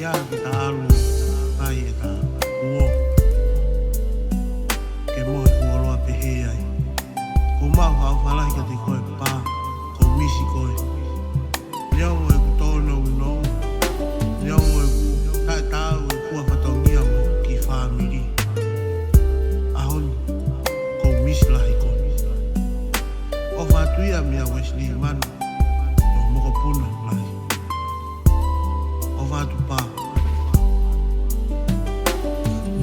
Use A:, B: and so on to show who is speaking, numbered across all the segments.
A: ia ki ta alu ai e ta uo. Ke moe kuoloa pehe ai. Ko mau hau whalahi ka te koe pā, ko misi koe. Leo moe ku tōno unou. Leo moe ku tae tāu e kua whatongia mo ki Famili. Ahoni, ko misi lahi koe. O whatuia mea Wesley Manu, no moko puna lahi. O whatu pā.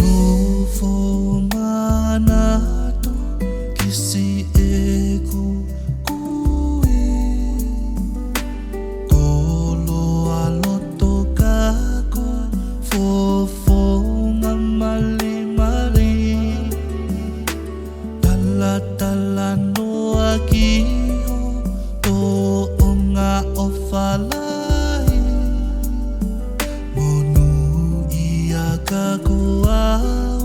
B: Nofo manato kisi eku kui Kolo a loto kako fofo ngamali mali Tala tala noa kiho to onga o falai Monu'ia kako au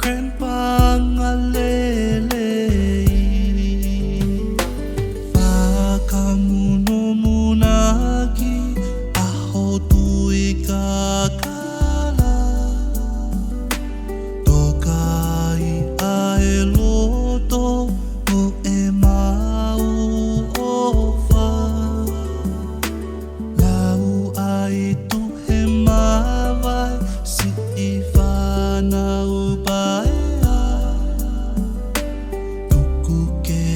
B: Krenpangalelei Fakamuno munaki Aho tui kakala Tokai ae loto kihe'emau ofa Lau ai tu he mawai si I whanau paea Tuku ke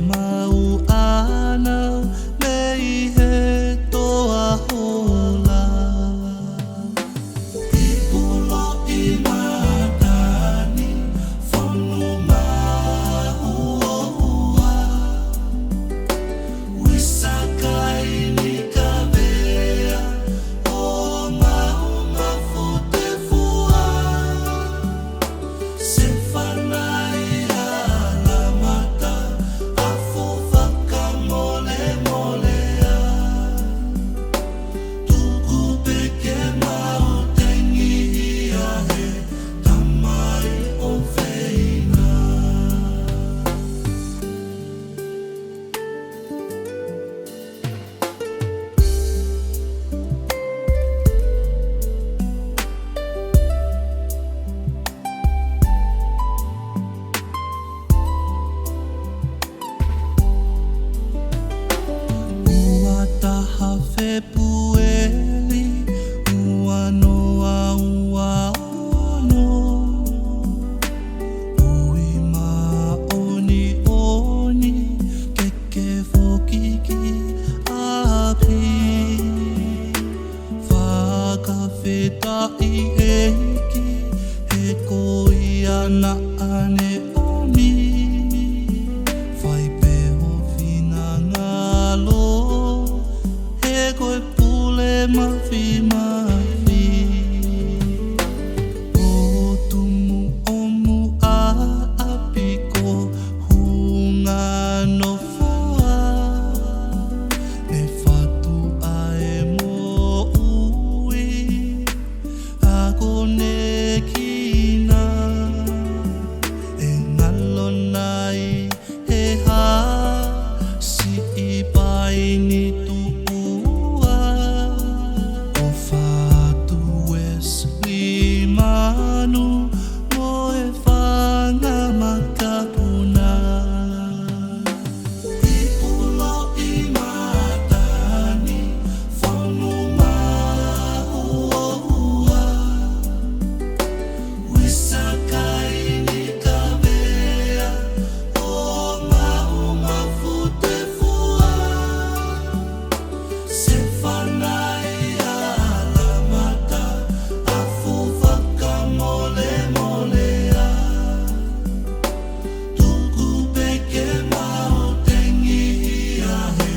B: mau anau mei he toa hola I pulo I matani whanu mahu oua Uisa kaini ka vea o Ngaahi te fua Sefanaia Latama Afu fakamole molea Tuku peke mau tengi ia he tamai o feina Ua taha fepueli Ua noa ua ono Ui maoni oni Keke fokiki api Whakawhetai eiki He koia na ane omi Whai peho whina ngalo He koe pule mawhi mawhi O tumu omu a apiko hunga nofoa Ne whatu ae mo ui Ako ne kina E ngalo nai he ha Si I paini tuua O whatu Wesley Manu Mo e whanga makapuna I pulo I matani whanu mahu oua Uisa kaini ka vea o Ngaahi te fua Sefanaia Latama Afu fakamole molea Tuku peke mau tengi ia he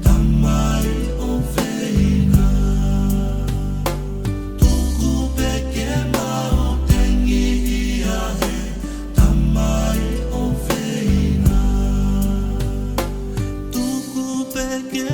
B: tamai o feina Tuku peke mau tengi ia he tamai o feina Tuku peke